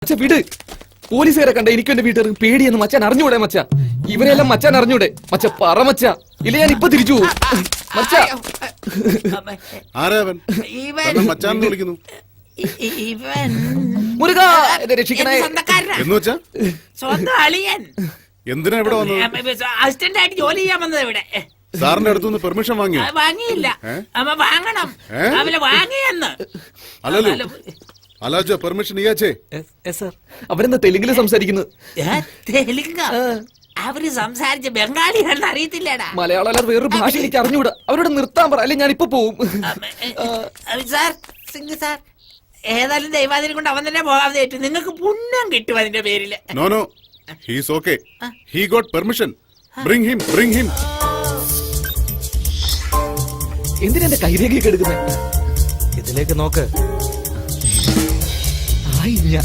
മച്ച വിട്. പോലീസുകാരെ കണ്ട എനിക്കും എന്റെ വീട്ടുകാർക്ക് പേടിയെന്ന് മച്ചാൻ അറിഞ്ഞൂടെ മച്ച? ഇവരെല്ലാം മച്ചാൻ അറിഞ്ഞൂടെ മച്ച? പറ മച്ച, ഇല്ല ഞാൻ ഇപ്പൊ തിരിച്ചു പോകും മച്ച. മുരുകാ എന്നെ രക്ഷിക്കണേ. എന്തിനാ ഇവിടെ വന്നത്? അസിസ്റ്റന്റ് ആയിട്ട് ജോലി ചെയ്യാൻ വന്നത് ഇവിടെ. സാറിന്റെ അടുത്തുനിന്ന് പെർമിഷൻ വാങ്ങിയോ? വാങ്ങിയില്ല. അമ്മ വാങ്ങണം. അവര് വാങ്ങിയെന്ന്. അല്ലല്ലോ അലാജ പെർമിഷൻ ഇയാച്ചേ. അവരെന്താ തെലുങ്കില് സംസാരിക്കുന്നത്? തെലുങ്ക? അവര് സംസാരിച്ച ബംഗാളിയാണെന്ന് അറിയത്തില്ലടാ. മലയാളം അല്ലാതെ വേറൊരു ഭാഷ എനിക്ക് അറിഞ്ഞൂടാ. അവരോട് നിർത്താൻ പറ, അല്ലെ ഞാൻ ഇപ്പൊ പോവും. സാർ, സിംഗ് സാർ, ഏതായാലും ദൈവാദിനെ കൊണ്ട് അവൻ തന്നെ പോകാതെ ഏറ്റു. നിങ്ങൾക്ക് പുണ്യം കിട്ടും അതിന്റെ പേരില്. No no, he's okay. He got permission. Bring him. എന്തിനാ എന്റെ കൈരേഖയൊക്കെ എടുക്കുന്നത്? ഇതിലേക്ക് നോക്ക്. ആയില്ല.